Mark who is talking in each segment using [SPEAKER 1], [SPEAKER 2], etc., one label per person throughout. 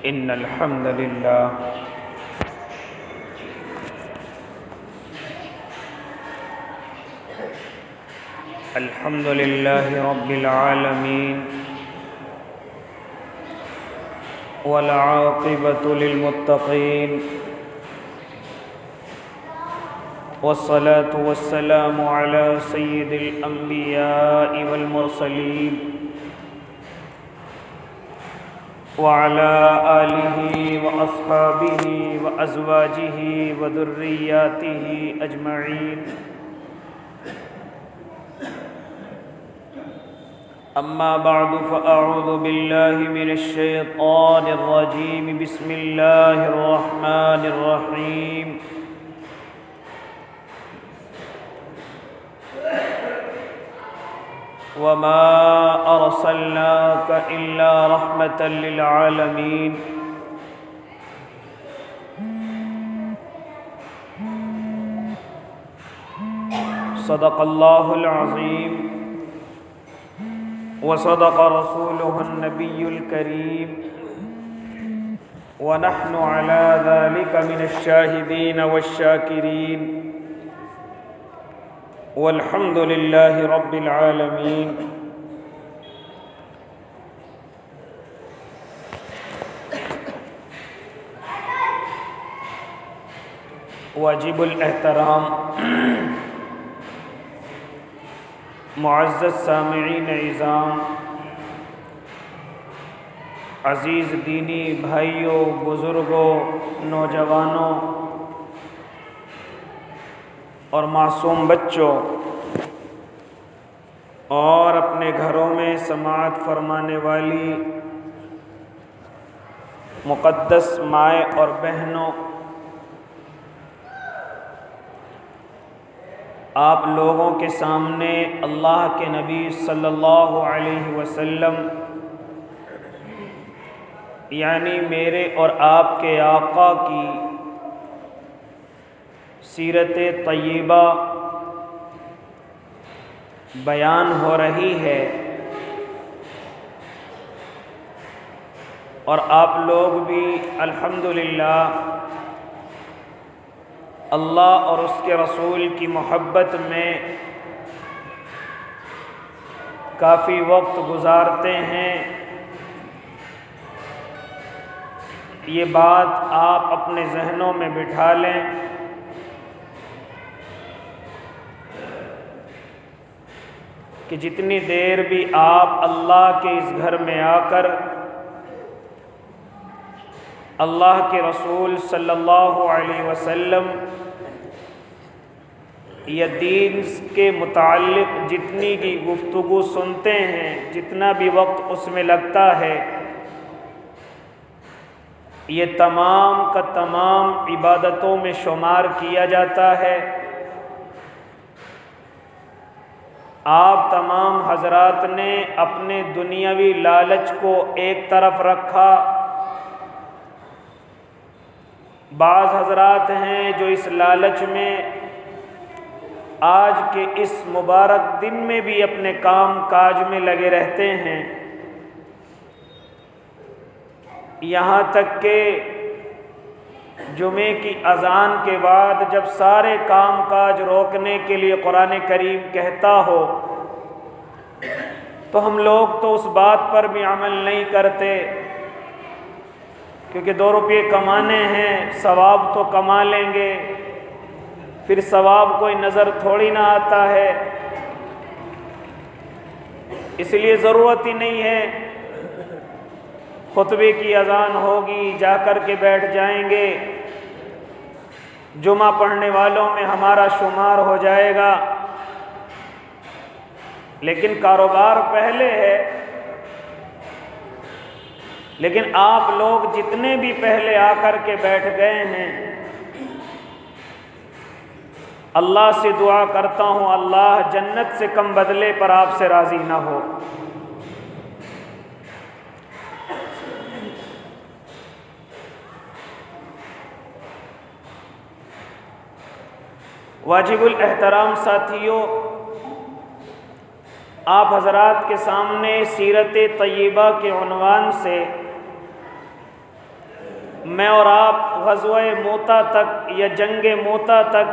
[SPEAKER 1] إن الحمد لله رب العالمين والعاقبة للمتقين والصلاة والسلام على سيد الأنبياء والمرسلين وعلى آله وأصحابه وأزواجه وذرياته أجمعين أما بعد فأعوذ بالله من الشيطان الرجيم بسم الله الرحمن الرحيم وما أرسلناك إلا رحمة للعالمين صدق الله العظيم وصدق رسوله النبي الكريم ونحن على ذلك من الشاهدين والشاكرين والحمد لله رب العالمين واجب الاحترام معزز سامعین اعظام، عزیز دینی بھائیوں، بزرگوں، نوجوانوں اور معصوم بچوں اور اپنے گھروں میں سماعت فرمانے والی مقدس مائیں اور بہنوں، آپ لوگوں کے سامنے اللہ کے نبی صلی اللہ علیہ وسلم یعنی میرے اور آپ کے آقا کی سیرت طیبہ بیان ہو رہی ہے، اور آپ لوگ بھی الحمدللہ اللہ اور اس کے رسول کی محبت میں کافی وقت گزارتے ہیں۔ یہ بات آپ اپنے ذہنوں میں بٹھا لیں کہ جتنی دیر بھی آپ اللہ کے اس گھر میں آ کر اللہ کے رسول صلی اللہ علیہ وسلم یا دین کے متعلق جتنی کی گفتگو سنتے ہیں، جتنا بھی وقت اس میں لگتا ہے، یہ تمام کا تمام عبادتوں میں شمار کیا جاتا ہے۔ آپ تمام حضرات نے اپنے دنیاوی لالچ کو ایک طرف رکھا، بعض حضرات ہیں جو اس لالچ میں آج کے اس مبارک دن میں بھی اپنے کام کاج میں لگے رہتے ہیں، یہاں تک کہ جمعے کی اذان کے بعد جب سارے کام کاج روکنے کے لیے قرآن کریم کہتا ہو تو ہم لوگ تو اس بات پر بھی عمل نہیں کرتے، کیونکہ 2 روپے کمانے ہیں، ثواب تو کما لیں گے، پھر ثواب کوئی نظر تھوڑی نہ آتا ہے، اس لیے ضرورت ہی نہیں ہے، خطبے کی اذان ہوگی جا کر کے بیٹھ جائیں گے، جمعہ پڑھنے والوں میں ہمارا شمار ہو جائے گا، لیکن کاروبار پہلے ہے۔ لیکن آپ لوگ جتنے بھی پہلے آ کر کے بیٹھ گئے ہیں، اللہ سے دعا کرتا ہوں اللہ جنت سے کم بدلے پر آپ سے راضی نہ ہو۔ واجب الاحترام ساتھیوں، آپ حضرات کے سامنے سیرت طیبہ کے عنوان سے میں اور آپ غزوہ موتا تک یا جنگ موتا تک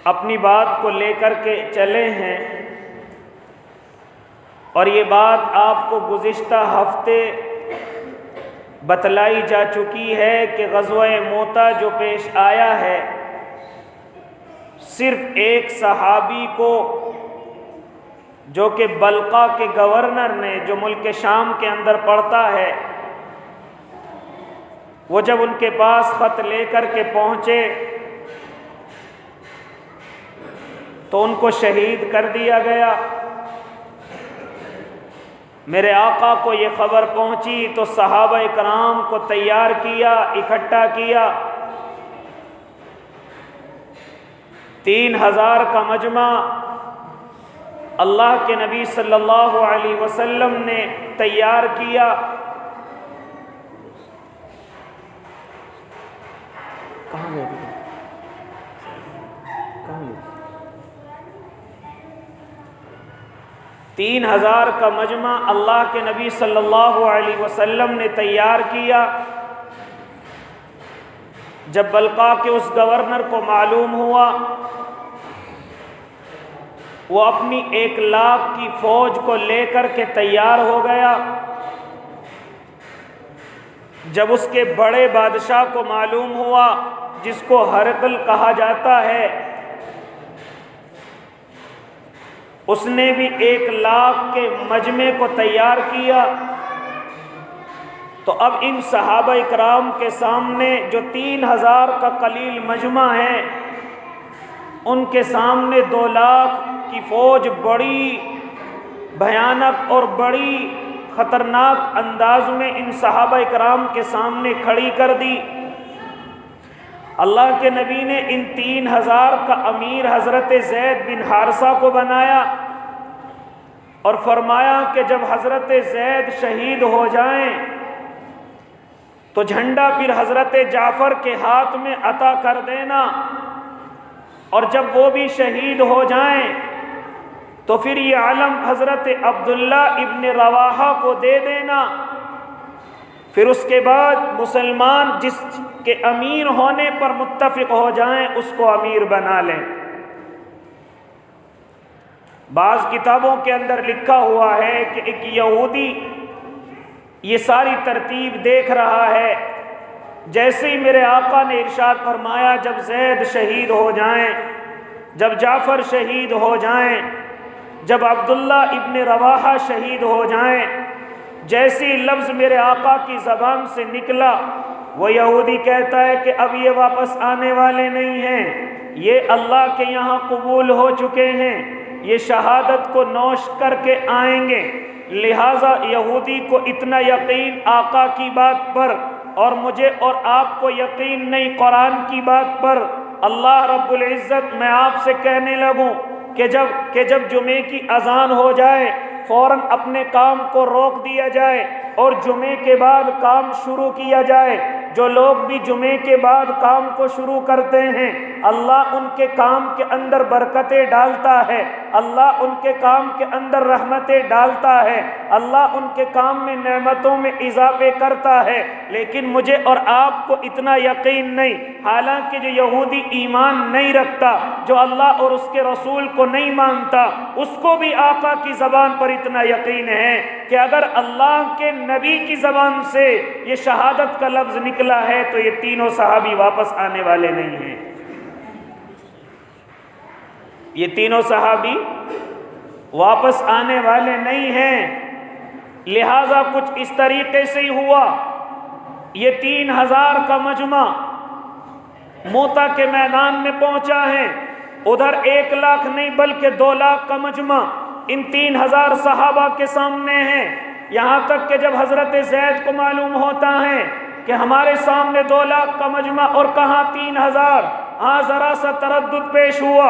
[SPEAKER 1] اپنی بات کو لے کر کے چلے ہیں، اور یہ بات آپ کو گزشتہ ہفتے بتلائی جا چکی ہے کہ غزوہ موتا جو پیش آیا ہے، صرف ایک صحابی کو جو کہ بلقا کے گورنر نے، جو ملک شام کے اندر پڑتا ہے، وہ جب ان کے پاس خط لے کر کے پہنچے تو ان کو شہید کر دیا گیا۔ میرے آقا کو یہ خبر پہنچی تو صحابہ کرام کو تیار کیا، اکٹھا کیا۔ 3000 کا مجمع اللہ کے نبی صلی اللہ علیہ وسلم نے تیار کیا۔ کہاں گئے تھے؟ 3000 کا مجمع اللہ کے نبی صلی اللہ علیہ وسلم نے تیار کیا۔ جب بلقا کے اس گورنر کو معلوم ہوا، وہ اپنی 1,00,000 کی فوج کو لے کر کے تیار ہو گیا۔ جب اس کے بڑے بادشاہ کو معلوم ہوا، جس کو ہرقل کہا جاتا ہے، اس نے بھی 1,00,000 کے مجمع کو تیار کیا۔ تو اب ان صحابہ اکرام کے سامنے جو 3000 کا قلیل مجمع ہے، ان کے سامنے 2,00,000 کی فوج بڑی بھیانک اور بڑی خطرناک انداز میں ان صحابہ اکرام کے سامنے کھڑی کر دی۔ اللہ کے نبی نے ان 3000 کا امیر حضرت زید بن حارثہ کو بنایا اور فرمایا کہ جب حضرت زید شہید ہو جائیں تو جھنڈا پھر حضرت جعفر کے ہاتھ میں عطا کر دینا، اور جب وہ بھی شہید ہو جائیں تو پھر یہ علم حضرت عبداللہ ابن رواحہ کو دے دینا۔ پھر اس کے بعد مسلمان جس کے امیر ہونے پر متفق ہو جائیں اس کو امیر بنا لیں۔ بعض کتابوں کے اندر لکھا ہوا ہے کہ ایک یہودی یہ ساری ترتیب دیکھ رہا ہے، جیسے ہی میرے آقا نے ارشاد فرمایا جب زید شہید ہو جائیں، جب جعفر شہید ہو جائیں، جب عبداللہ ابن رواحہ شہید ہو جائیں، جیسی لفظ میرے آقا کی زبان سے نکلا، وہ یہودی کہتا ہے کہ اب یہ واپس آنے والے نہیں ہیں، یہ اللہ کے یہاں قبول ہو چکے ہیں، یہ شہادت کو نوش کر کے آئیں گے۔ لہٰذا یہودی کو اتنا یقین آقا کی بات پر اور مجھے اور آپ کو یقین نہیں قرآن کی بات پر، اللہ رب العزت میں آپ سے کہنے لگوں کہ جب جمعے کی اذان ہو جائے فوراً اپنے کام کو روک دیا جائے اور جمعے کے بعد کام شروع کیا جائے۔ جو لوگ بھی جمعے کے بعد کام کو شروع کرتے ہیں، اللہ ان کے کام کے اندر برکتیں ڈالتا ہے، اللہ ان کے کام کے اندر رحمتیں ڈالتا ہے، اللہ ان کے کام میں نعمتوں میں اضافے کرتا ہے۔ لیکن مجھے اور آپ کو اتنا یقین نہیں، حالانکہ جو یہودی ایمان نہیں رکھتا، جو اللہ اور اس کے رسول کو نہیں مانتا، اس کو بھی آقا کی زبان پر اتنا یقین ہے کہ اگر اللہ کے نبی کی زبان سے یہ شہادت کا لفظ نکلا ہے تو یہ تینوں صحابی واپس آنے والے نہیں ہیں، یہ تینوں صحابی واپس آنے والے نہیں ہیں۔ لہٰذا کچھ اس طریقے سے ہی ہوا، یہ 3000 کا مجمع موتا کے میدان میں پہنچا ہے، ادھر 1,00,000 نہیں بلکہ 2,00,000 کا مجمع ان 3000 صحابہ کے سامنے ہے۔ یہاں تک کہ جب حضرت زید کو معلوم ہوتا ہے کہ ہمارے سامنے 2,00,000 کا مجمع اور کہاں 3000، ہاں ذرا سا تردد پیش ہوا۔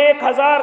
[SPEAKER 1] 1000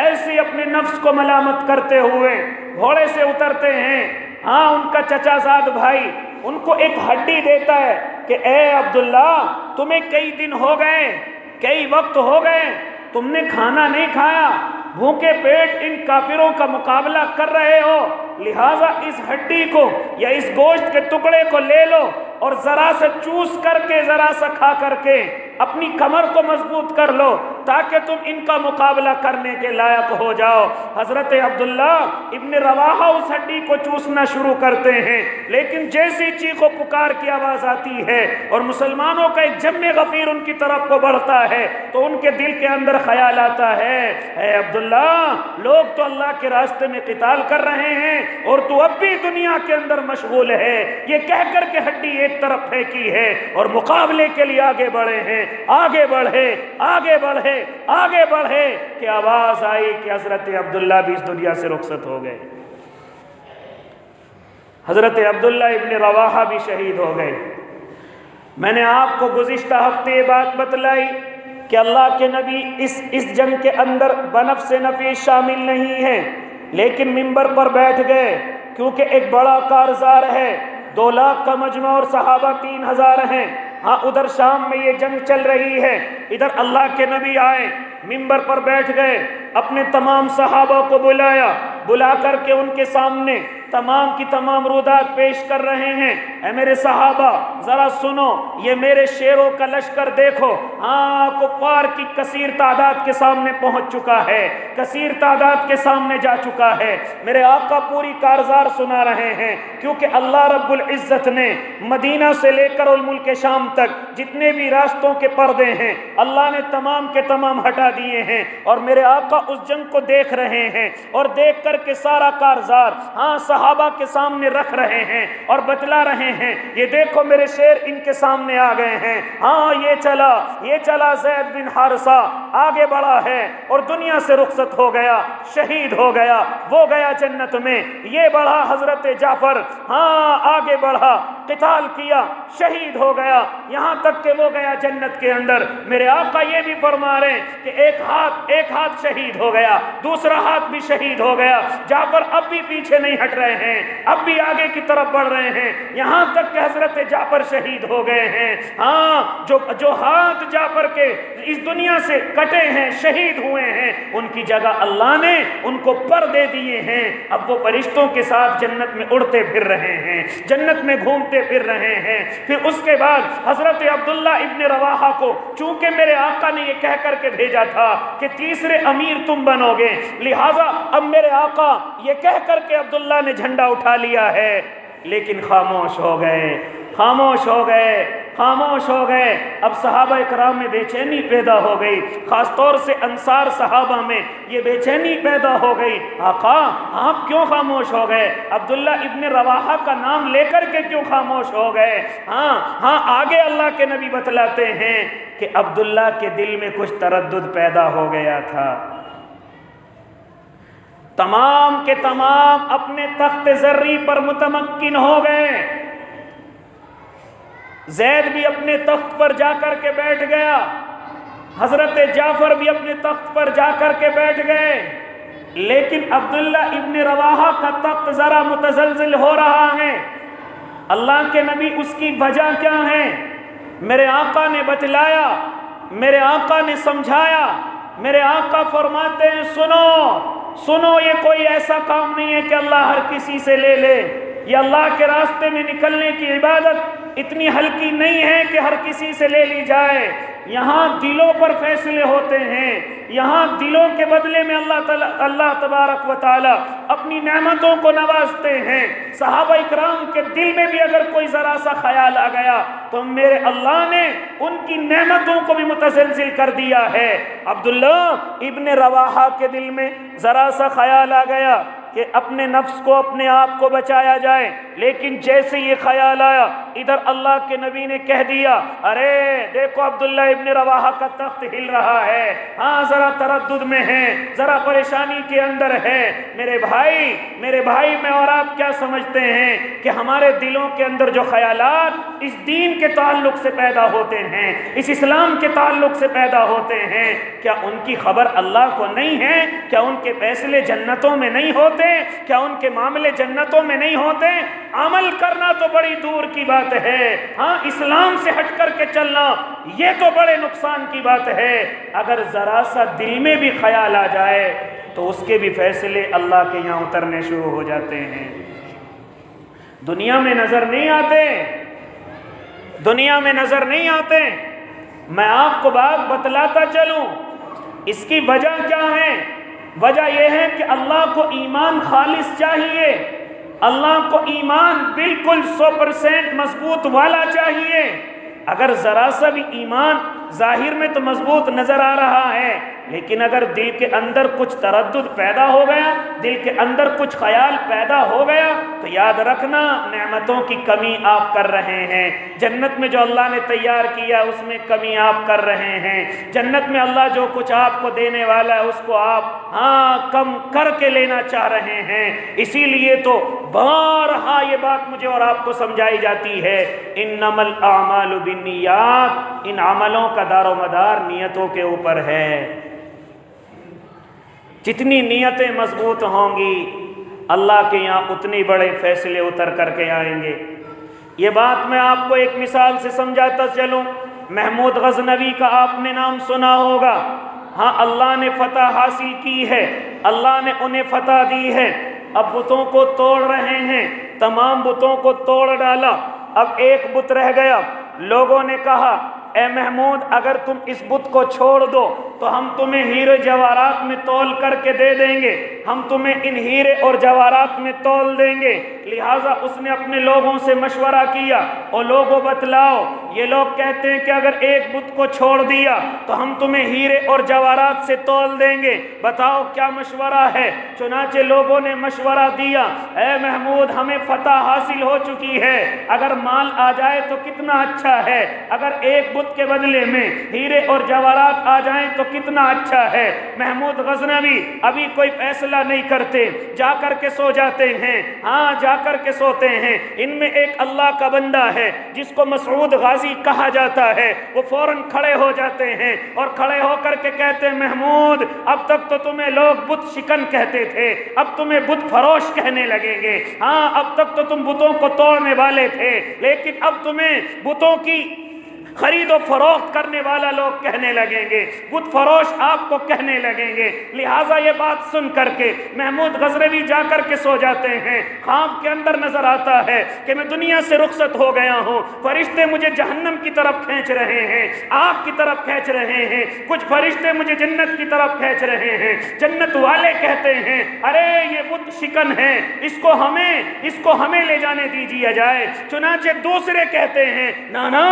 [SPEAKER 1] ایسے اپنے نفس کو ملامت کرتے ہوئے گھوڑے سے اترتے ہیں۔ ہاں ان کا چچا زاد بھائی ان کو ایک ہڈی دیتا ہے کہ اے عبداللہ تمہیں کئی دن ہو گئے، کئی وقت ہو گئے، تم نے کھانا نہیں کھایا، بھوکے پیٹ ان کافروں کا مقابلہ کر رہے ہو، لہٰذا اس ہڈی کو یا اس گوشت کے ٹکڑے کو لے لو اور ذرا سا چوس کر کے، ذرا سا کھا کر کے اپنی کمر کو مضبوط کر لو تاکہ تم ان کا مقابلہ کرنے کے لائق ہو جاؤ۔ حضرت عبداللہ ابن رواحہ اس ہڈی کو چوسنا شروع کرتے ہیں، لیکن جیسی چیخ و پکار کی آواز آتی ہے اور مسلمانوں کا ایک جم غفیر ان کی طرف کو بڑھتا ہے تو ان کے دل کے اندر خیال آتا ہے، اے عبداللہ لوگ تو اللہ کے راستے میں قتال کر رہے ہیں اور تو اب بھی دنیا کے اندر مشغول ہے۔ یہ کہہ کر کے ہڈی ایک طرف پھینکی ہے اور مقابلے کے لیے آگے بڑھے ہیں، آگے بڑھے، آگے بڑھے، آگے بڑھے کہ آواز آئی کہ حضرت عبداللہ بھی اس دنیا سے رخصت ہو گئے، حضرت عبداللہ ابن رواحہ بھی شہید ہو گئے۔ میں نے آپ کو گزشتہ ہفتے یہ بات بتلائی کہ اللہ کے نبی اس جنگ کے اندر بنفس نفیس شامل نہیں ہیں، لیکن منبر پر بیٹھ گئے کیونکہ ایک بڑا کارزار ہے، 2 لاکھ کا مجمع اور صحابہ 3000 ہیں۔ ہاں ادھر شام میں یہ جنگ چل رہی ہے، ادھر اللہ کے نبی آئے، منبر پر بیٹھ گئے، اپنے تمام صحابہ کو بلایا، بلا کر کے ان کے سامنے تمام کی تمام رودات پیش کر رہے ہیں۔ اے میرے صحابہ ذرا سنو، یہ میرے شیروں کا لشکر دیکھو، ہاں کفار کی کثیر تعداد کے سامنے پہنچ چکا ہے، کثیر تعداد کے سامنے جا چکا ہے۔ میرے آقا پوری کارزار سنا رہے ہیں کیونکہ اللہ رب العزت نے مدینہ سے لے کر الملک شام تک جتنے بھی راستوں کے پردے ہیں اللہ نے تمام کے تمام ہٹا دیے ہیں، اور میرے آقا اس جنگ کو دیکھ رہے ہیں اور دیکھ کر کے سارا کارزار ہاں صحابہ کے سامنے رکھ رہے ہیں اور بتلا رہے ہیں، یہ دیکھو میرے شیر ان کے سامنے آ گئے ہیں، ہاں یہ چلا زید بن حارثہ آگے بڑھا ہے اور دنیا سے رخصت ہو گیا، شہید ہو گیا، وہ گیا جنت میں، یہ بڑھا حضرت جعفر، ہاں آگے بڑھا، قتال کیا، شہید ہو گیا، یہاں تک کہ وہ گیا جنت کے اندر۔ میرے آقا یہ بھی فرما رہے ہیں کہ ایک ہاتھ شہید ہو گیا، دوسرا ہاتھ بھی شہید ہو گیا، جعفر اب بھی پیچھے نہیں ہٹ رہے ہیں، اب بھی آگے کی طرف بڑھ رہے ہیں، یہاں تک کہ حضرت جعفر شہید ہو گئے ہیں۔ ہاں جو ہاتھ جعفر کے اس دنیا سے کٹے ہیں، شہید ہوئے ہیں، ان کی جگہ اللہ نے ان کو پر دے دیے ہیں، اب وہ فرشتوں کے ساتھ جنت میں اڑتے پھر رہے ہیں، جنت میں گھومتے پھر رہے ہیں۔ پھر اس کے بعد حضرت عبداللہ ابن رواحہ کو چونکہ میرے آقا نے یہ کہہ کر کے بھیجا تھا کہ تیسرے امیر تم بنو گے، لہٰذا اب میرے آقا یہ کہہ کر کے عبداللہ نے جھنڈا اٹھا لیا ہے، لیکن خاموش ہو گئے، خاموش ہو گئے، خاموش ہو گئے۔ اب صحابہ اکرام میں بے چینی پیدا ہو گئی، خاص طور سے انصار صحابہ میں یہ بے چینی پیدا ہو گئی، آقا آپ کیوں خاموش ہو گئے؟ عبداللہ ابن رواحہ کا نام لے کر کے کیوں خاموش ہو گئے؟ ہاں آگے اللہ کے نبی بتلاتے ہیں کہ عبداللہ کے دل میں کچھ تردد پیدا ہو گیا تھا، تمام کے تمام اپنے تخت زرعی پر متمکن ہو گئے، زید بھی اپنے تخت پر جا کر کے بیٹھ گیا، حضرت جعفر بھی اپنے تخت پر جا کر کے بیٹھ گئے، لیکن عبداللہ ابن رواحہ کا تخت ذرا متزلزل ہو رہا ہے۔ اللہ کے نبی اس کی وجہ کیا ہے؟ میرے آقا نے بتلایا، میرے آقا نے سمجھایا، میرے آقا فرماتے ہیں سنو یہ کوئی ایسا کام نہیں ہے کہ اللہ ہر کسی سے لے لے، یہ اللہ کے راستے میں نکلنے کی عبادت اتنی ہلکی نہیں ہے کہ ہر کسی سے لے لی جائے، یہاں دلوں پر فیصلے ہوتے ہیں، یہاں دلوں کے بدلے میں اللہ تبارک و تعالی اپنی نعمتوں کو نوازتے ہیں۔ صحابہ اکرام کے دل میں بھی اگر کوئی ذرا سا خیال آ گیا تو میرے اللہ نے ان کی نعمتوں کو بھی متزلزل کر دیا ہے۔ عبداللہ ابن رواحہ کے دل میں ذرا سا خیال آ گیا، کہ اپنے نفس کو اپنے آپ کو بچایا جائے، لیکن جیسے یہ خیال آیا ادھر اللہ کے نبی نے کہہ دیا ارے دیکھو عبداللہ ابن رواحہ کا تخت ہل رہا ہے، ہاں ذرا تردد میں ہے، ذرا پریشانی کے اندر ہے۔ میرے بھائی میں اور آپ کیا سمجھتے ہیں کہ ہمارے دلوں کے اندر جو خیالات اس دین کے تعلق سے پیدا ہوتے ہیں، اس اسلام کے تعلق سے پیدا ہوتے ہیں، کیا ان کی خبر اللہ کو نہیں ہے؟ کیا ان کے فیصلے جنتوں میں نہیں ہوتے؟ کیا ان کے معاملے جنتوں میں نہیں ہوتے؟ عمل کرنا تو بڑی دور کی بات ہے، ہاں اسلام سے ہٹ کر کے چلنا یہ تو بڑے نقصان کی بات ہے۔ اگر ذرا سا دل میں بھی خیال آ جائے تو اس کے بھی فیصلے اللہ کے یہاں اترنے شروع ہو جاتے ہیں۔ دنیا میں نظر نہیں آتے، میں آپ کو بات بتلاتا چلوں اس کی وجہ کیا ہے۔ وجہ یہ ہے کہ اللہ کو ایمان خالص چاہیے، اللہ کو ایمان بالکل 100% مضبوط والا چاہیے۔ اگر ذرا سا بھی ایمان ظاہر میں تو مضبوط نظر آ رہا ہے، لیکن اگر دل کے اندر کچھ تردد پیدا ہو گیا، دل کے اندر کچھ خیال پیدا ہو گیا تو یاد رکھنا نعمتوں کی کمی آپ کر رہے ہیں۔ جنت میں جو اللہ نے تیار کیا اس میں کمی آپ کر رہے ہیں۔ جنت میں اللہ جو کچھ آپ کو دینے والا ہے اس کو آپ کم کر کے لینا چاہ رہے ہیں۔ اسی لیے تو بارہا یہ بات مجھے اور آپ کو سمجھائی جاتی ہے، انما الاعمال بالنیات، ان عملوں کا دار و مدار نیتوں کے اوپر ہے۔ جتنی نیتیں مضبوط ہوں گی اللہ کے یہاں اتنی بڑے فیصلے اتر کر کے آئیں گے۔ یہ بات میں آپ کو ایک مثال سے سمجھاتا چلوں۔ محمود غزنوی کا آپ نے نام سنا ہوگا، ہاں اللہ نے فتح حاصل کی ہے، اللہ نے انہیں فتح دی ہے۔ اب بتوں کو توڑ رہے ہیں، تمام بتوں کو توڑ ڈالا، اب ایک بت رہ گیا۔ لوگوں نے کہا اے محمود اگر تم اس بت کو چھوڑ دو تو ہم تمہیں ہیرے جواہرات میں تول کر کے دے دیں گے، ہم تمہیں ان ہیرے اور جواہرات میں تول دیں گے۔ لہٰذا اس نے اپنے لوگوں سے مشورہ کیا، اور لوگوں بتلاؤ، یہ لوگ کہتے ہیں کہ اگر ایک بت کو چھوڑ دیا تو ہم تمہیں ہیرے اور جواہرات سے تول دیں گے، بتاؤ کیا مشورہ ہے؟ چنانچہ لوگوں نے مشورہ دیا اے محمود ہمیں فتح حاصل ہو چکی ہے، اگر مال آ جائے تو کتنا اچھا ہے، اگر ایک بت کے بدلے میں ہیرے اور جواہرات آ جائیں تو کتنا اچھا ہے۔ محمود غزنوی ابھی کوئی فیصلہ نہیں کرتے، جا کر کے سو جاتے ہیں، ہاں جا کر کے سوتے ہیں۔ ان میں ایک اللہ کا بندہ ہے جس کو مسعود غازی کہا جاتا ہے، وہ فوراً کھڑے ہو جاتے ہیں اور کھڑے ہو کر کے کہتے ہیں محمود اب تک تو تمہیں لوگ بت شکن کہتے تھے، اب تمہیں بت فروش کہنے لگیں گے، ہاں اب تک تو تم بتوں کو توڑنے والے تھے، لیکن اب تمہیں بتوں کی خرید و فروخت کرنے والا لوگ کہنے لگیں گے، بت فروش آپ کو کہنے لگیں گے۔ لہٰذا یہ بات سن کر کے محمود غزنوی جا کر کے سو جاتے ہیں۔ خواب کے اندر نظر آتا ہے کہ میں دنیا سے رخصت ہو گیا ہوں، فرشتے مجھے جہنم کی طرف کھینچ رہے ہیں، آگ کی طرف کھینچ رہے ہیں، کچھ فرشتے مجھے جنت کی طرف کھینچ رہے ہیں۔ جنت والے کہتے ہیں ارے یہ بت شکن ہے، اس کو ہمیں لے جانے دیجیے جائے۔ چنانچہ دوسرے کہتے ہیں نا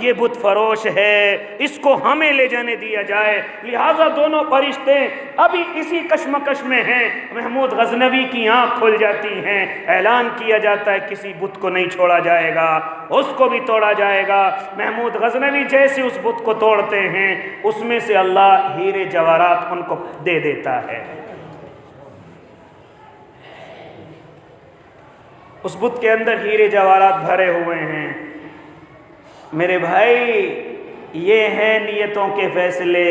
[SPEAKER 1] یہ بت فروش ہے، اس کو ہمیں لے جانے دیا جائے۔ لہٰذا دونوں فرشتے ابھی اسی کشمکش میں ہیں۔ محمود غزنوی کی آنکھ کھل جاتی ہیں، اعلان کیا جاتا ہے کسی بت کو نہیں چھوڑا جائے گا، اس کو بھی توڑا جائے گا۔ محمود غزنوی جیسے اس بت کو توڑتے ہیں اس میں سے اللہ ہیرے جواہرات ان کو دے دیتا ہے۔ اس بت کے اندر ہیرے جواہرات بھرے ہوئے ہیں۔ میرے بھائی یہ ہیں نیتوں کے فیصلے،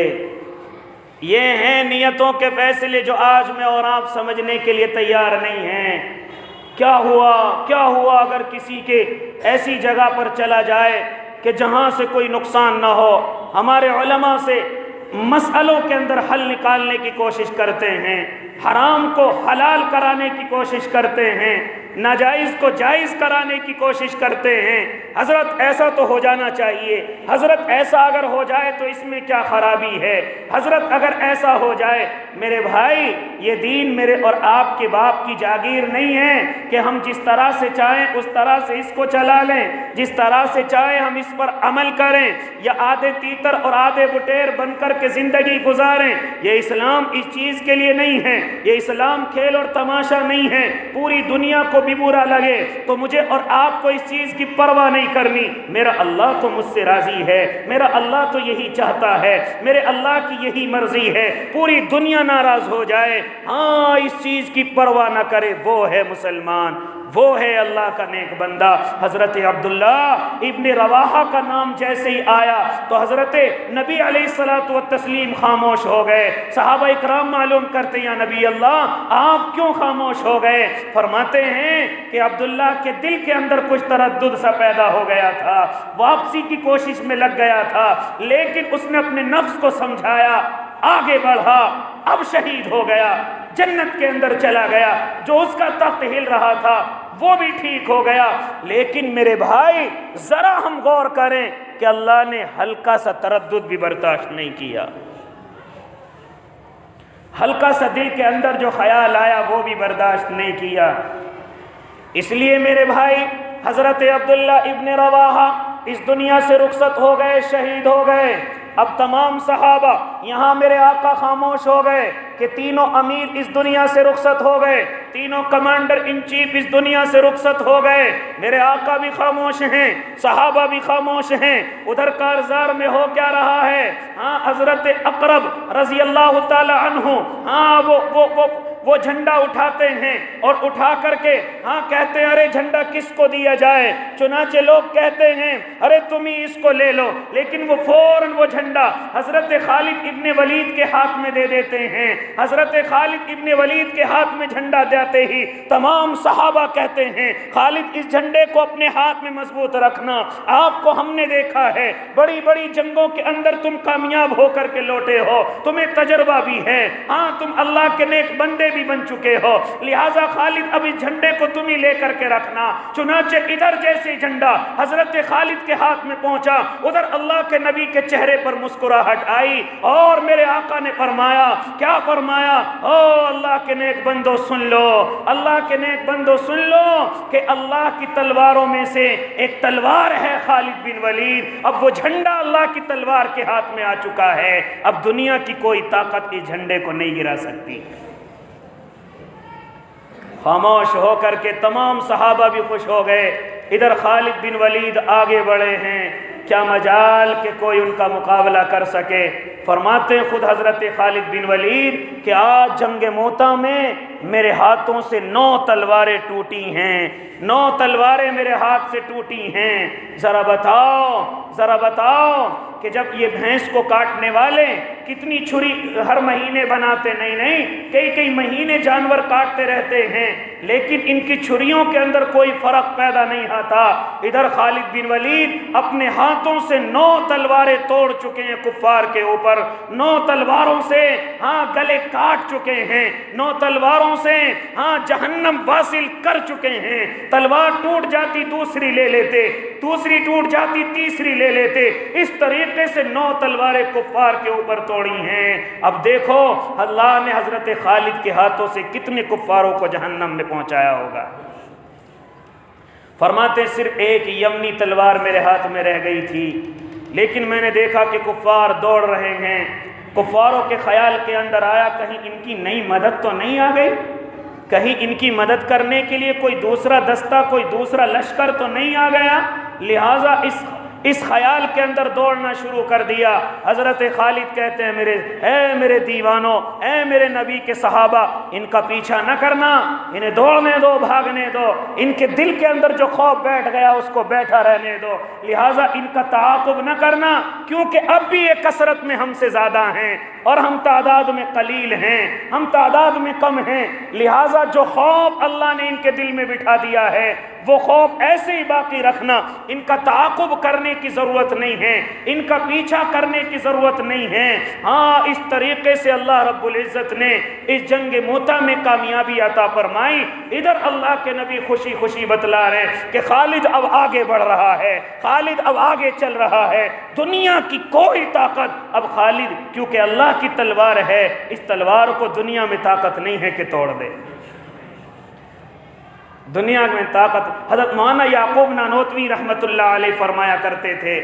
[SPEAKER 1] یہ ہیں نیتوں کے فیصلے جو آج میں اور آپ سمجھنے کے لیے تیار نہیں ہیں۔ کیا ہوا اگر کسی کے ایسی جگہ پر چلا جائے کہ جہاں سے کوئی نقصان نہ ہو؟ ہمارے علماء سے مسئلوں کے اندر حل نکالنے کی کوشش کرتے ہیں، حرام کو حلال کرانے کی کوشش کرتے ہیں، ناجائز کو جائز کرانے کی کوشش کرتے ہیں۔ حضرت ایسا تو ہو جانا چاہیے، حضرت ایسا اگر ہو جائے تو اس میں کیا خرابی ہے، حضرت اگر ایسا ہو جائے۔ میرے بھائی یہ دین میرے اور آپ کے باپ کی جاگیر نہیں ہے کہ ہم جس طرح سے چاہیں اس طرح سے اس کو چلا لیں، جس طرح سے چاہیں ہم اس پر عمل کریں، یا آدھے تیتر اور آدھے بٹیر بن کر کے زندگی گزاریں۔ یہ اسلام اس چیز کے لیے نہیں ہے یہ اسلام کھیل اور تماشا نہیں ہے، پوری دنیا کو بھی برا لگے تو مجھے اور آپ کو اس چیز کی پرواہ نہیں کرنی، میرا اللہ تو مجھ سے راضی ہے، میرا اللہ تو یہی چاہتا ہے، میرے اللہ کی یہی مرضی ہے، پوری دنیا ناراض ہو جائے ہاں اس چیز کی پرواہ نہ کرے، وہ ہے مسلمان، وہ ہے اللہ کا نیک بندہ۔ حضرت عبداللہ ابن رواحہ کا نام جیسے ہی آیا تو حضرت نبی علیہ الصلوۃ والتسلیم خاموش ہو گئے۔ صحابہ اکرام معلوم کرتے ہیں یا نبی اللہ آپ کیوں خاموش ہو گئے؟ فرماتے ہیں کہ عبداللہ کے دل کے اندر کچھ تردد سا پیدا ہو گیا تھا، واپسی کی کوشش میں لگ گیا تھا، لیکن اس نے اپنے نفس کو سمجھایا، آگے بڑھا، اب شہید ہو گیا، جنت کے اندر چلا گیا، جو اس کا تخت ہل رہا تھا وہ بھی ٹھیک ہو گیا۔ لیکن میرے بھائی ذرا ہم غور کریں کہ اللہ نے ہلکا سا تردد بھی برداشت نہیں کیا، ہلکا سا دل کے اندر جو خیال آیا وہ بھی برداشت نہیں کیا۔ اس لیے میرے بھائی حضرت عبداللہ ابن رواحہ اس دنیا سے رخصت ہو گئے، شہید ہو گئے۔ اب تمام صحابہ یہاں میرے آقا خاموش ہو گئے کہ تینوں امیر اس دنیا سے رخصت ہو گئے، تینوں کمانڈر ان چیف اس دنیا سے رخصت ہو گئے، میرے آقا بھی خاموش ہیں، صحابہ بھی خاموش ہیں۔ ادھر کارزار میں ہو کیا رہا ہے؟ ہاں حضرت اقرب رضی اللہ تعالی عنہ ہاں وہ جھنڈا اٹھاتے ہیں اور اٹھا کر کے ہاں کہتے ہیں ارے جھنڈا کس کو دیا جائے؟ چنانچہ لوگ کہتے ہیں ارے تم ہی اس کو لے لو، لیکن وہ فوراً وہ جھنڈا حضرت خالد ابن ولید کے ہاتھ میں دے دیتے ہیں۔ حضرت خالد ابن ولید کے ہاتھ میں جھنڈا دیتے ہی تمام صحابہ کہتے ہیں خالد اس جھنڈے کو اپنے ہاتھ میں مضبوط رکھنا، آپ کو ہم نے دیکھا ہے بڑی بڑی جنگوں کے اندر تم کامیاب ہو کر کے لوٹے ہو، تمہیں تجربہ بھی ہے، ہاں تم اللہ کے نیک بندے بھی بن چکے ہو، لہٰذا خالد اب اس جھنڈے کو تم ہی لے کر کے رکھنا۔ چنانچہ ادھر جیسے جھنڈا حضرت خالد کے ہاتھ میں پہنچا ادھر اللہ کے نبی کے چہرے پر مسکراہٹ آئی اور میرے آقا نے فرمایا، کیا فرمایا؟ او اللہ کے نیک بندو سن لو، اللہ کے نیک بندو سن لو کہ اللہ کی تلواروں میں سے ایک تلوار ہے خالد بن ولید، اب وہ جھنڈا اللہ کی تلوار کے ہاتھ میں آ چکا ہے، اب دنیا کی کوئی طاقت اس جھنڈے کو نہیں گرا سکتی۔ خاموش ہو کر کے تمام صحابہ بھی خوش ہو گئے، ادھر خالد بن ولید آگے بڑھے ہیں، کیا مجال کہ کوئی ان کا مقابلہ کر سکے۔ فرماتے ہیں خود حضرت خالد بن ولید کہ آج جنگ موتا میں میرے ہاتھوں سے 9 تلواریں ٹوٹی ہیں، 9 تلواریں میرے ہاتھ سے ٹوٹی ہیں، ذرا بتاؤ کہ جب یہ بھینس کو کاٹنے والے کتنی چھری ہر مہینے بناتے، نہیں کئی مہینے جانور کاٹتے رہتے ہیں، لیکن ان کی چھریوں کے اندر کوئی فرق پیدا نہیں آتا۔ ادھر خالد بن ولید اپنے ہاتھوں سے 9 تلواریں توڑ چکے ہیں کفار کے اوپر، 9 تلواروں سے ہاں گلے کاٹ چکے ہیں، 9 تلواروں سے ہاں جہنم واصل کر چکے ہیں۔ تلوار ٹوٹ جاتی دوسری لے لیتے، دوسری ٹوٹ جاتی تیسری لے لیتے، اس طریقے سے 9 تلواریں کفار کے اوپر توڑی ہیں۔ اب دیکھو اللہ نے حضرت خالد کے ہاتھوں سے کتنے کفاروں کو جہنم میں پہنچایا ہوگا۔ فرماتے صرف ایک یمنی تلوار میرے ہاتھ میں رہ گئی تھی، لیکن میں نے دیکھا کہ کفار دوڑ رہے ہیں، کفاروں کے خیال کے اندر آیا کہیں ان کی نئی مدد تو نہیں آ گئی، کہیں ان کی مدد کرنے کے لیے کوئی دوسرا دستہ، کوئی دوسرا لشکر تو نہیں آ گیا، لہٰذا اس خیال کے اندر دوڑنا شروع کر دیا۔ حضرت خالد کہتے ہیں اے میرے دیوانوں، اے میرے نبی کے صحابہ، ان کا پیچھا نہ کرنا، انہیں دوڑنے دو، بھاگنے دو، ان کے دل کے اندر جو خوف بیٹھ گیا اس کو بیٹھا رہنے دو، لہٰذا ان کا تعاقب نہ کرنا، کیونکہ اب بھی یہ کثرت میں ہم سے زیادہ ہیں اور ہم تعداد میں قلیل ہیں، ہم تعداد میں کم ہیں، لہٰذا جو خوف اللہ نے ان کے دل میں بٹھا دیا ہے وہ خوف ایسے ہی باقی رکھنا، ان کا تعاقب کرنے کی ضرورت نہیں ہے، ان کا پیچھا کرنے کی ضرورت نہیں ہے۔ ہاں اس طریقے سے اللہ رب العزت نے اس جنگ موتا میں کامیابی عطا فرمائی۔ ادھر اللہ کے نبی خوشی خوشی بتلا رہے کہ خالد اب آگے بڑھ رہا ہے، خالد اب آگے چل رہا ہے، دنیا کی کوئی طاقت اب خالد، کیونکہ اللہ کی تلوار ہے، اس تلوار کو دنیا میں طاقت نہیں ہے کہ توڑ دے، دنیا میں طاقت۔ حضرت مولانا یعقوب نانوتوی رحمت اللہ علیہ فرمایا کرتے تھے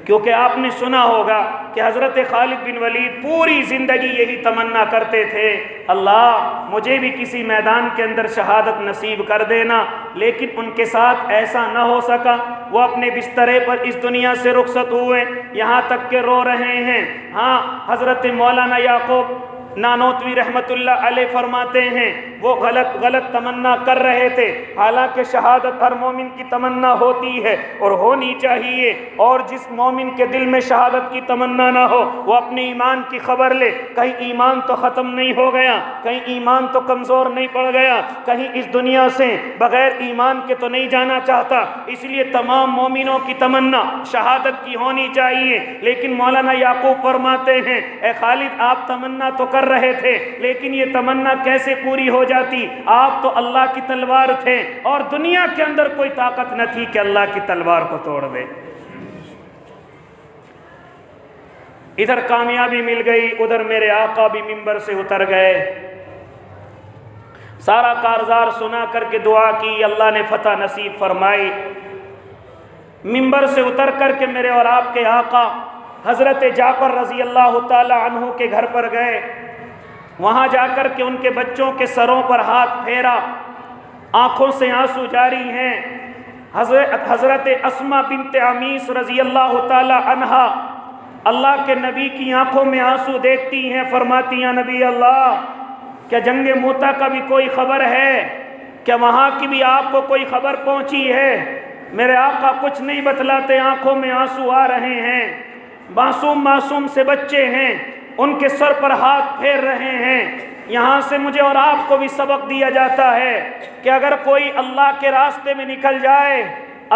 [SPEAKER 1] کیونکہ آپ نے سنا ہوگا کہ حضرت خالد بن ولید پوری زندگی یہی تمنا کرتے تھے، اللہ مجھے بھی کسی میدان کے اندر شہادت نصیب کر دینا، لیکن ان کے ساتھ ایسا نہ ہو سکا۔ وہ اپنے بسترے پر اس دنیا سے رخصت ہوئے، یہاں تک کہ رو رہے ہیں۔ ہاں، حضرت مولانا یعقوب نانوتوی رحمت اللہ علیہ فرماتے ہیں وہ غلط تمنا کر رہے تھے، حالانکہ شہادت ہر مومن کی تمنا ہوتی ہے اور ہونی چاہیے، اور جس مومن کے دل میں شہادت کی تمنا نہ ہو وہ اپنے ایمان کی خبر لے، کہیں ایمان تو ختم نہیں ہو گیا، کہیں ایمان تو کمزور نہیں پڑ گیا، کہیں اس دنیا سے بغیر ایمان کے تو نہیں جانا چاہتا۔ اس لیے تمام مومنوں کی تمنا شہادت کی ہونی چاہیے، لیکن مولانا یعقوب فرماتے ہیں اے خالد آپ تمنا تو کر رہے تھے، لیکن یہ تمنا کیسے پوری ہو جاتی؟ آپ تو اللہ کی تلوار تھے اور دنیا کے اندر کوئی طاقت نہ تھی کہ اللہ کی تلوار کو توڑ دے۔ ادھر کامیابی مل گئی، ادھر میرے آقا بھی منبر سے اتر گئے، سارا کارزار سنا کر کے دعا کی، اللہ نے فتح نصیب فرمائی۔ منبر سے اتر کر کے میرے اور آپ کے آقا حضرت جعفر رضی اللہ تعالی عنہ کے گھر پر گئے، وہاں جا کر کے ان کے بچوں کے سروں پر ہاتھ پھیرا، آنکھوں سے آنسو جاری ہیں۔ حضرت اسماء بنت عمیس رضی اللہ تعالی عنہا اللہ کے نبی کی آنکھوں میں آنسو دیکھتی ہیں، فرماتی ہیں نبی اللہ کیا جنگ موتا کا بھی کوئی خبر ہے؟ کیا وہاں کی بھی آپ کو کوئی خبر پہنچی ہے؟ میرے آقا کچھ نہیں بتلاتے، آنکھوں میں آنسو آ رہے ہیں، معصوم سے بچے ہیں، ان کے سر پر ہاتھ پھیر رہے ہیں۔ یہاں سے مجھے اور آپ کو بھی سبق دیا جاتا ہے کہ اگر کوئی اللہ کے راستے میں نکل جائے،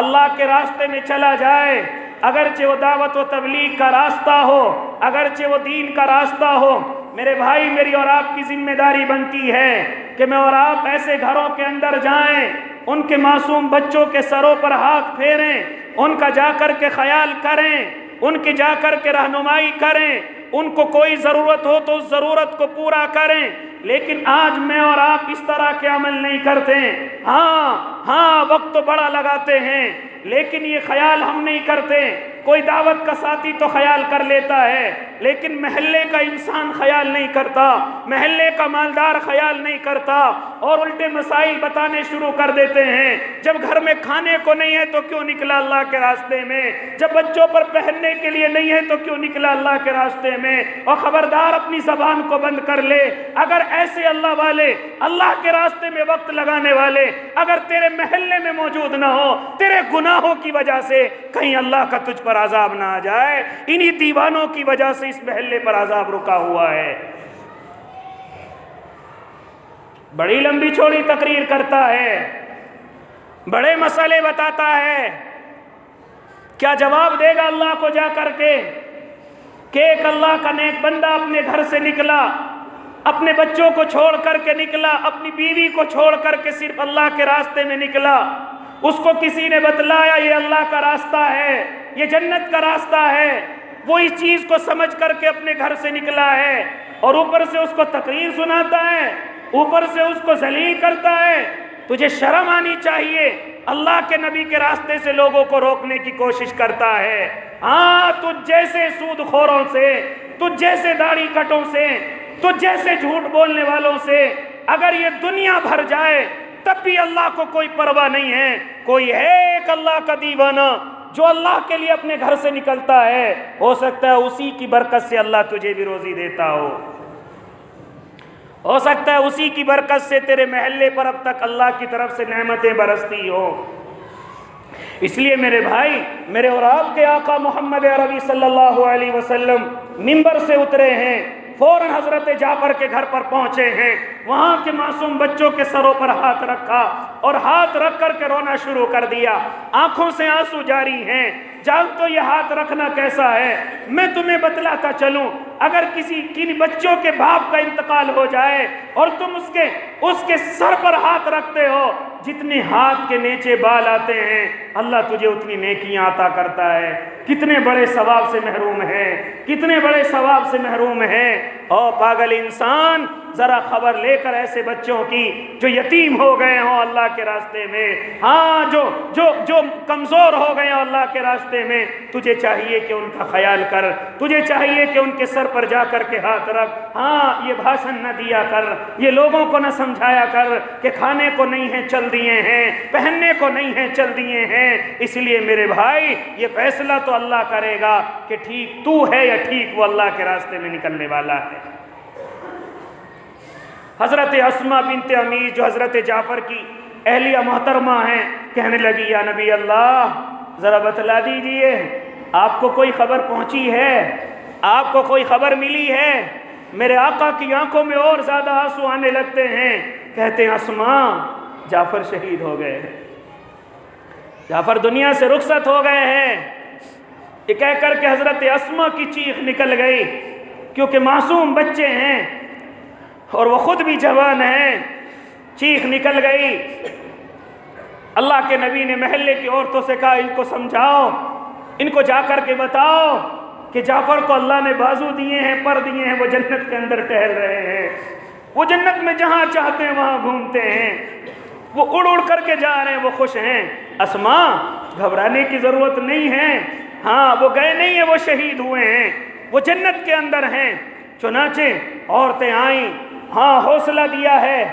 [SPEAKER 1] اللہ کے راستے میں چلا جائے، اگرچہ وہ دعوت و تبلیغ کا راستہ ہو، اگرچہ وہ دین کا راستہ ہو، میرے بھائی میری اور آپ کی ذمہ داری بنتی ہے کہ میں اور آپ ایسے گھروں کے اندر جائیں، ان کے معصوم بچوں کے سروں پر ہاتھ پھیریں، ان کا جا کر کے خیال کریں، ان کی جا کر کے رہنمائی کریں، ان کو کوئی ضرورت ہو تو اس ضرورت کو پورا کریں۔ لیکن آج میں اور آپ اس طرح کے عمل نہیں کرتے۔ ہاں وقت تو بڑا لگاتے ہیں، لیکن یہ خیال ہم نہیں کرتے۔ کوئی دعوت کا ساتھی تو خیال کر لیتا ہے، لیکن محلے کا انسان خیال نہیں کرتا، محلے کا مالدار خیال نہیں کرتا، اور الٹے مسائل بتانے شروع کر دیتے ہیں۔ جب گھر میں کھانے کو نہیں ہے تو کیوں نکلا اللہ کے راستے میں؟ جب بچوں پر پہننے کے لیے نہیں ہے تو کیوں نکلا اللہ کے راستے میں؟ اور خبردار اپنی زبان کو بند کر لے۔ اگر ایسے اللہ والے، اللہ کے راستے میں وقت لگانے والے اگر تیرے محلے میں موجود نہ ہو، تیرے گناہوں کی وجہ سے کہیں اللہ کا تجھ پر عذاب نہ آ جائے۔ انہی دیوانوں کی وجہ سے اس محلے پر عذاب رکا ہوا ہے۔ بڑی لمبی چوڑی تقریر کرتا ہے، بڑے مسئلے بتاتا ہے، کیا جواب دے گا اللہ کو جا کر کے کہ ایک اللہ کا نیک بندہ اپنے گھر سے نکلا، اپنے بچوں کو چھوڑ کر کے نکلا، اپنی بیوی کو چھوڑ کر کے صرف اللہ کے راستے میں نکلا، اس کو کسی نے بتلایا یہ اللہ کا راستہ ہے، یہ جنت کا راستہ ہے، وہ اس چیز کو سمجھ کر کے اپنے گھر سے نکلا ہے، اور اوپر سے اس کو تقریر سناتا ہے، اوپر سے اس کو ذلیل کرتا ہے۔ تجھے شرم آنی چاہیے، اللہ کے نبی کے راستے سے لوگوں کو روکنے کی کوشش کرتا ہے۔ ہاں تجھ جیسے سود خوروں سے، تجھ جیسے داڑھی کٹوں سے، تجھ جیسے جھوٹ بولنے والوں سے اگر یہ دنیا بھر جائے تب بھی اللہ کو کوئی پرواہ نہیں ہے۔ کوئی ہے ایک اللہ کا دیوانہ جو اللہ کے لیے اپنے گھر سے نکلتا ہے، ہو سکتا ہے اسی کی برکت سے اللہ تجھے بھی روزی دیتا ہو سکتا ہے اسی کی برکت سے تیرے محلے پر اب تک اللہ کی طرف سے نعمتیں برستی ہو۔ اس لیے میرے بھائی، میرے اور آپ کے آقا محمد عربی صلی اللہ علیہ وسلم منبر سے اترے ہیں، فوراً حضرت جعفر کے گھر پر پہنچے ہیں، وہاں کے معصوم بچوں کے سروں پر ہاتھ رکھا اور ہاتھ رکھ کر کے رونا شروع کر دیا، آنکھوں سے آنسو جاری ہیں۔ جان تو یہ ہاتھ رکھنا کیسا ہے؟ میں تمہیں بتلاتا چلوں، اگر کن بچوں کے باپ کا انتقال ہو جائے اور تم اس کے سر پر ہاتھ رکھتے ہو جتنے ہاتھ کے نیچے بال آتے ہیں اللہ تجھے اتنی نیکیاں عطا کرتا ہے۔ کتنے بڑے ثواب سے محروم ہے، کتنے بڑے ثواب سے محروم ہے۔ او پاگل انسان، ذرا خبر لے کر ایسے بچوں کی جو یتیم ہو گئے ہوں اللہ کے راستے میں، ہاں جو کمزور ہو گئے ہوں اللہ کے راستے میں، تجھے چاہیے کہ ان کا خیال کر، تجھے چاہیے کہ ان کے سر پر جا کر کے ہاتھ رکھ۔ ہاں، یہ بھاشن نہ دیا کر، یہ لوگوں کو نہ سمجھایا کر کہ کھانے کو نہیں ہیں چل دیے ہیں، پہننے کو نہیں ہیں چل دیے ہیں۔ اس لیے میرے بھائی، یہ فیصلہ تو اللہ کرے گا کہ ٹھیک تو ہے یا ٹھیک وہ اللہ کے راستے میں نکلنے والا ہے۔ حضرت اسماء بنت امیس جو حضرت جعفر کی اہلیہ محترمہ ہیں، کہنے لگی یا نبی اللہ، ذرا بتلا دیجئے آپ کو کوئی خبر پہنچی ہے، آپ کو کوئی خبر ملی ہے؟ میرے آقا کی آنکھوں میں اور زیادہ آنسو آنے لگتے ہیں، کہتے ہیں اسماء، جعفر شہید ہو گئے ہیں، جعفر دنیا سے رخصت ہو گئے ہیں۔ یہ کہہ کر کے حضرت اسماء کی چیخ نکل گئی، کیونکہ معصوم بچے ہیں اور وہ خود بھی جوان ہیں، چیخ نکل گئی۔ اللہ کے نبی نے محلے کی عورتوں سے کہا ان کو سمجھاؤ، ان کو جا کر کے بتاؤ کہ جعفر کو اللہ نے بازو دیے ہیں، پر دیے ہیں، وہ جنت کے اندر ٹہل رہے ہیں، وہ جنت میں جہاں چاہتے ہیں وہاں گھومتے ہیں، وہ اڑ اڑ کر کے جا رہے ہیں، وہ خوش ہیں۔ اسماء، گھبرانے کی ضرورت نہیں ہے، ہاں وہ گئے نہیں ہیں، وہ شہید ہوئے ہیں، وہ جنت کے اندر ہیں۔ چنانچہ عورتیں آئیں، ہاں حوصلہ دیا ہے۔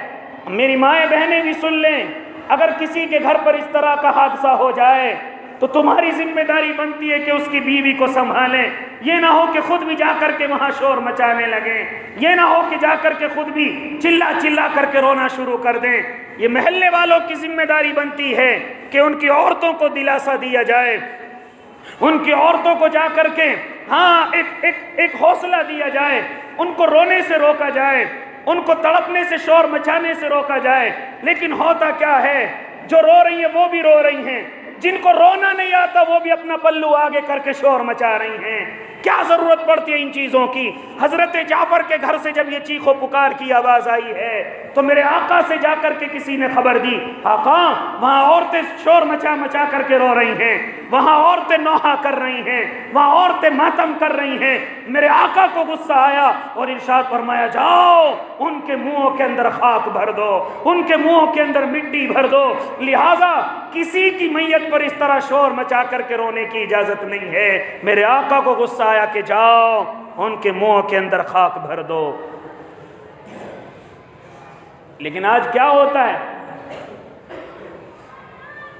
[SPEAKER 1] میری مائیں بہنیں بھی سن لیں، اگر کسی کے گھر پر اس طرح کا حادثہ ہو جائے تو تمہاری ذمہ داری بنتی ہے کہ اس کی بیوی کو سنبھالیں۔ یہ نہ ہو کہ خود بھی جا کر کے وہاں شور مچانے لگیں، یہ نہ ہو کہ جا کر کے خود بھی چلا چلا کر کے رونا شروع کر دیں۔ یہ محلے والوں کی ذمہ داری بنتی ہے کہ ان کی عورتوں کو دلاسا دیا جائے، ان کی عورتوں کو جا کر کے ہاں ایک حوصلہ دیا جائے، ان کو رونے سے روکا جائے، ان کو تڑپنے سے، شور مچانے سے روکا جائے۔ لیکن ہوتا کیا ہے، جو رو رہی ہیں وہ بھی رو رہی ہیں، جن کو رونا نہیں آتا وہ بھی اپنا پلو آگے کر کے شور مچا رہی ہیں۔ کیا ضرورت پڑتی ہے ان چیزوں کی؟ حضرت جعفر کے گھر سے جب یہ چیخ و پکار کی آواز آئی ہے تو میرے آقا سے جا کر کے کسی نے خبر دی، آقا وہاں عورتیں شور مچا مچا کر کے رو رہی ہیں، وہاں عورتیں نوحہ کر رہی ہیں، وہاں عورتیں ماتم کر رہی ہیں۔ میرے آقا کو غصہ آیا اور ارشاد فرمایا، جاؤ ان کے منہوں کے اندر خاک بھر دو، ان کے منہوں کے اندر مٹی بھر دو۔ لہٰذا کسی کی میت پر اس طرح شور مچا کر کے رونے کی اجازت نہیں ہے۔ میرے آقا کو غصہ آیا کہ جاؤ ان کے منہوں کے اندر خاک بھر دو۔ لیکن آج کیا ہوتا ہے،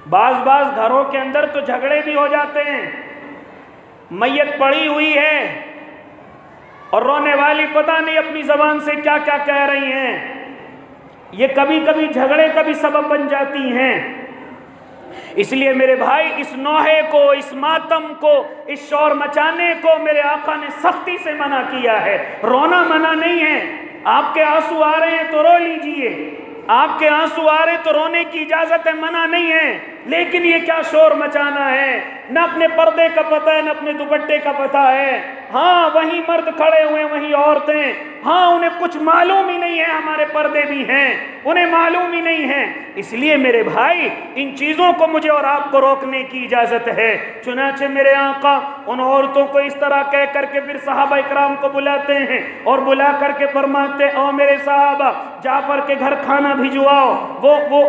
[SPEAKER 1] بعض گھروں کے اندر تو جھگڑے بھی ہو جاتے ہیں، میت پڑی ہوئی ہے اور رونے والی پتہ نہیں اپنی زبان سے کیا کیا کہہ رہی ہیں، یہ کبھی کبھی جھگڑے کا بھی سبب بن جاتی ہیں۔ اس لیے میرے بھائی، اس نوحے کو، اس ماتم کو، اس شور مچانے کو میرے آقا نے سختی سے منع کیا ہے۔ رونا منع نہیں ہے، آپ کے آنسو آ رہے ہیں تو رو لیجئے، آپ کے آنسو آ رہے تو رونے کی اجازت ہے، منع نہیں ہے، لیکن یہ کیا شور مچانا ہے؟ نہ اپنے پردے کا پتہ ہے، نہ اپنے دوپٹے کا پتہ ہے۔ ہاں وہیں مرد کھڑے ہوئے، وہیں عورتیں، ہاں انہیں کچھ معلوم ہی نہیں ہے ہمارے پردے بھی ہیں، انہیں معلوم ہی نہیں ہے۔ اس لیے میرے بھائی، ان چیزوں کو مجھے اور آپ کو روکنے کی اجازت ہے۔ چنانچہ میرے آقا ان عورتوں کو اس طرح کہہ کر کے پھر صحابہ اکرام کو بلاتے ہیں اور بلا کر کے فرماتے، او میرے صحابہ، جعفر کے گھر کھانا بھجواؤ،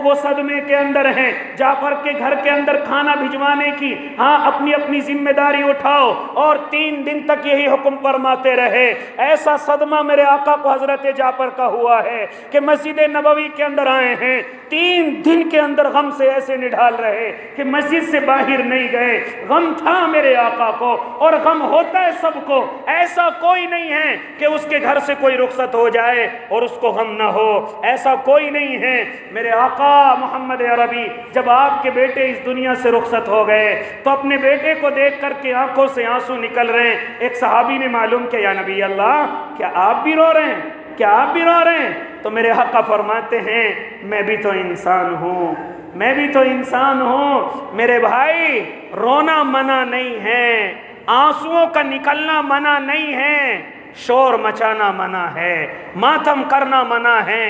[SPEAKER 1] وہ صدمے کے اندر ہیں، جعفر کے گھر کے اندر کھانا بھجوانے کی ہاں اپنی اپنی ذمہ داری اٹھاؤ۔ اور 3 دن تک یہی حکم فرماتے رہے۔ ایسا صدمہ میرے آقا کو حضرت جعفر کا ہوا ہے کہ مسجد نبوی کے اندر آئے ہیں، 3 دن کے اندر غم سے ایسے نڈھال رہے کہ مسجد سے باہر نہیں گئے۔ غم تھا میرے آقا کو، اور غم ہوتا ہے سب کو، ایسا کوئی نہیں ہے کہ اس کے گھر سے کوئی رخصت ہو جائے اور اس کو غم نہ ہو، ایسا کوئی نہیں ہے۔ میرے آقا محمد عربی جب آپ کے بیٹے اس دنیا سے رخصت ہو گئے تو اپنے بیٹے کو دیکھ کر کے آنکھوں سے آنسو نکل رہے ہیں۔ ایک صحابی نے معلوم کیا، یا نبی اللہ، کیا آپ بھی رو رہے ہیں؟ کیا آپ بھی رو رہے ہیں؟ تو میرے آقا فرماتے ہیں، میں بھی تو انسان ہوں، میں بھی تو انسان ہوں۔ میرے بھائی، رونا منع نہیں ہے، آنسوؤں کا نکلنا منع نہیں ہے، شور مچانا منع ہے، ماتم کرنا منع ہے،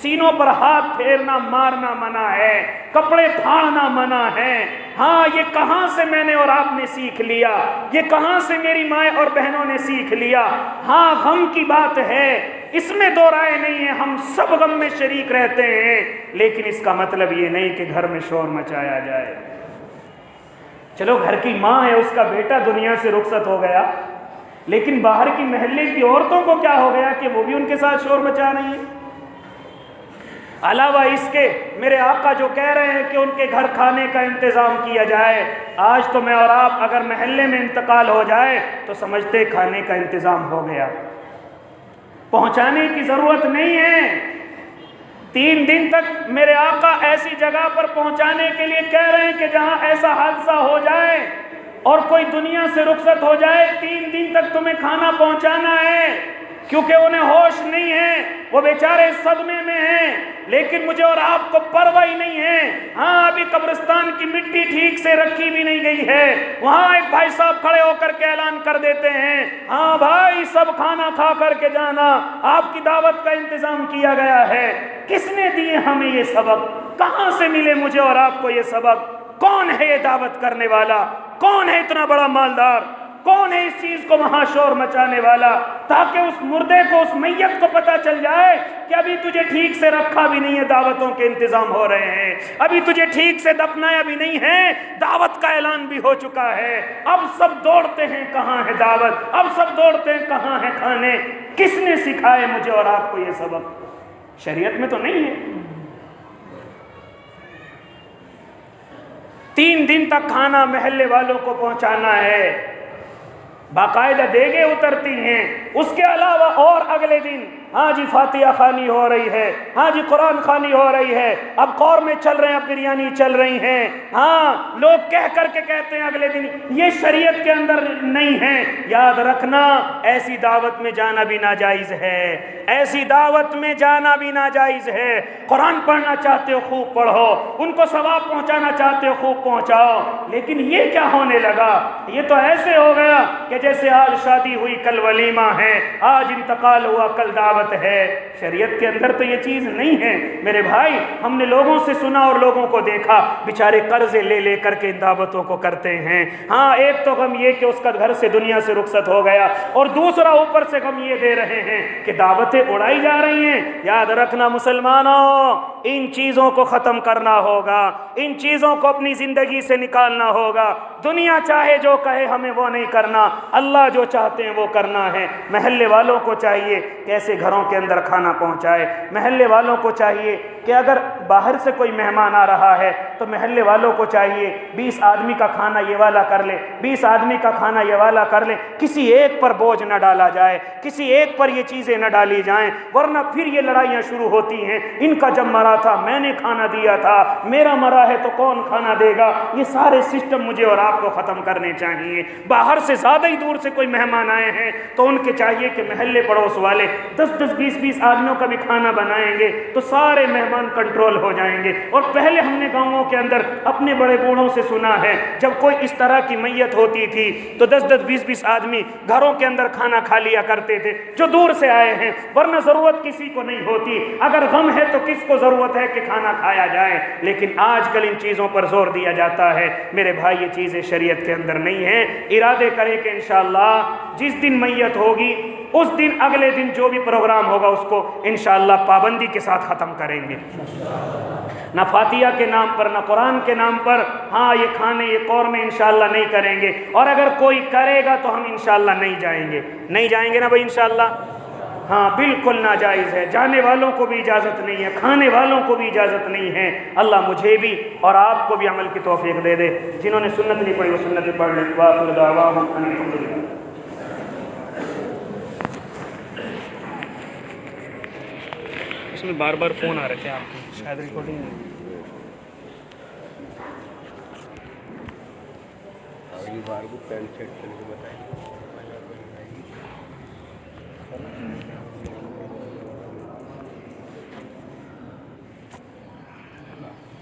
[SPEAKER 1] سینوں پر ہاتھ پھیرنا مارنا منع ہے، کپڑے پھاڑنا منع ہے۔ ہاں یہ کہاں سے میں نے اور آپ نے سیکھ لیا؟ یہ کہاں سے میری مائیں اور بہنوں نے سیکھ لیا؟ ہاں غم کی بات ہے، اس میں دو رائے نہیں ہے، ہم سب غم میں شریک رہتے ہیں، لیکن اس کا مطلب یہ نہیں کہ گھر میں شور مچایا جائے۔ چلو گھر کی ماں ہے، اس کا بیٹا دنیا سے رخصت ہو گیا، لیکن باہر کی محلے کی عورتوں کو کیا ہو گیا کہ وہ بھی ان کے ساتھ شور مچا رہی ہیں؟ علاوہ اس کے میرے آقا جو کہہ رہے ہیں کہ ان کے گھر کھانے کا انتظام کیا جائے، آج تو میں اور آپ اگر محلے میں انتقال ہو جائے تو سمجھتے کھانے کا انتظام ہو گیا، پہنچانے کی ضرورت نہیں ہے۔ 3 دن تک میرے آقا ایسی جگہ پر پہنچانے کے لیے کہہ رہے ہیں کہ جہاں ایسا حادثہ ہو جائے اور کوئی دنیا سے رخصت ہو جائے، 3 دن تک تمہیں کھانا پہنچانا ہے، کیونکہ انہیں ہوش نہیں ہے، وہ بیچارے صدمے میں ہیں، لیکن مجھے اور آپ کو پرواہ ہی نہیں ہے۔ ہاں ابھی قبرستان کی مٹی ٹھیک سے رکھی بھی نہیں گئی ہے، وہاں ایک بھائی صاحب کھڑے ہو کر کے اعلان کر دیتے ہیں، ہاں بھائی سب کھانا کھا کر کے جانا، آپ کی دعوت کا انتظام کیا گیا ہے۔ کس نے دیے ہمیں یہ سبق؟ کہاں سے ملے مجھے اور آپ کو یہ سبق؟ کون ہے یہ دعوت کرنے والا؟ کون ہے اتنا بڑا مالدار؟ کون ہے اس چیز کو وہاں شور مچانے والا؟ تاکہ اس مردے کو، اس میت کو پتہ چل جائے کہ ابھی تجھے ٹھیک سے رکھا بھی نہیں ہے، دعوتوں کے انتظام ہو رہے ہیں، ابھی تجھے ٹھیک سے دفنایا بھی نہیں ہے، دعوت کا اعلان بھی ہو چکا ہے، اب سب دوڑتے ہیں کہاں ہے دعوت، اب سب دوڑتے ہیں کہاں ہے کھانے۔ کس نے سکھائے مجھے اور آپ کو یہ سبق؟ شریعت میں تو نہیں ہے۔ 3 دن تک کھانا محلے والوں کو پہنچانا ہے، باقاعدہ دیگیں اترتی ہیں، اس کے علاوہ اور اگلے دن ہاں جی فاتحہ خوانی ہو رہی ہے، ہاں جی قرآن خوانی ہو رہی ہے، اب قورمے چل رہے ہیں، اب بریانی چل رہی ہیں، ہاں لوگ کہہ کر کے کہتے ہیں اگلے دن، یہ شریعت کے اندر نہیں ہے۔ یاد رکھنا ایسی دعوت میں جانا بھی ناجائز ہے، ایسی دعوت میں جانا بھی ناجائز ہے۔ قرآن پڑھنا چاہتے ہو خوب پڑھو، ان کو ثواب پہنچانا چاہتے ہو خوب پہنچاؤ، لیکن یہ کیا ہونے لگا؟ یہ تو ایسے ہو گیا کہ جیسے آج شادی ہوئی کل ولیمہ ہے، آج انتقال ہوا کل دعوت ہے۔ شریعت کے اندر تو یہ چیز نہیں ہے میرے بھائی۔ ہم نے لوگوں سے سنا اور لوگوں کو دیکھا، بیچارے قرضے لے لے کر کے ان دعوتوں کو کرتے ہیں۔ ہاں ایک تو غم یہ کہ اس کا گھر سے دنیا سے رخصت ہو گیا، اور دوسرا اوپر سے غم یہ دے رہے ہیں کہ دعوتیں اڑائی جا رہی ہیں۔ یاد رکھنا مسلمانوں، ان چیزوں کو ختم کرنا ہوگا، ان چیزوں کو اپنی زندگی سے نکالنا ہوگا۔ دنیا چاہے جو کہے ہمیں وہ نہیں کرنا، اللہ جو چاہتے ہیں وہ کرنا ہے۔ محلے والوں کو چاہیے کہ ایسے گھروں کے اندر کھانا پہنچائے، محلے والوں کو چاہیے کہ اگر باہر سے کوئی مہمان آ رہا ہے تو محلے والوں کو چاہیے 20 آدمی کا کھانا یہ والا کر لے، 20 آدمی کا کھانا یہ والا کر لے، کسی ایک پر بوجھ نہ ڈالا جائے، کسی ایک پر یہ چیزیں نہ ڈالی جائیں، ورنہ پھر یہ لڑائیاں شروع ہوتی ہیں، ان کا جب مرا تھا میں نے کھانا دیا تھا، میرا مرا ہے تو کون کھانا دے گا۔ یہ سارے سسٹم مجھے اور آپ کو ختم کرنے چاہیے۔ باہر سے زیادہ ہی دور سے کوئی مہمان آئے ہیں تو ان کے چاہیے کہ محلے پڑوس والے 10-10 20-20 آدمیوں کا بھی کھانا بنائیں گے تو سارے مہمان کنٹرول ہو جائیں گے۔ اور پہلے ہم نے گاؤں کے اندر اپنے بڑے بوڑھوں سے سنا ہے، جب کوئی اس طرح کی میت ہوتی تھی تو 10-10 20-20 آدمی گھروں کے اندر کھانا کھا لیا کرتے تھے جو دور سے آئے ہیں، ورنہ ضرورت کسی کو نہیں ہوتی۔ اگر غم ہے تو کس کو ضرورت ہے کہ کھانا کھایا جائے؟ لیکن آج کل ان چیزوں پر زور دیا جاتا ہے۔ میرے بھائی یہ چیزیں شریعت کے اندر نہیں ہیں۔ ارادے کریں کہ انشاءاللہ جس دن میت ہوگی اس دن اگلے دن جو بھی پروگرام ہوگا اس کو انشاءاللہ پابندی کے ساتھ ختم کریں گے، نہ فاتحہ کے نام پر نہ قرآن کے نام پر ہاں یہ کھانے یہ قورمے انشاءاللہ نہیں کریں گے، اور اگر کوئی کرے گا تو ہم انشاءاللہ نہیں جائیں گے، نہیں جائیں گے نا بھائی انشاءاللہ۔ ہاں بالکل ناجائز ہے، جانے والوں کو بھی اجازت نہیں ہے، کھانے والوں کو بھی اجازت نہیں ہے۔ اللہ مجھے بھی اور آپ کو بھی عمل کی توفیق دے دے۔ جنہوں نے سنت نہیں پڑھی وہ سنت پڑھ لیں۔ وآخر دعواہم ان الحمد للہ۔ اس میں بار بار فون آ رہے تھے آپ کے، شاید ریکارڈنگ نہیں۔
[SPEAKER 2] اگلی بار کو پین سیٹ کر کے بتائیں۔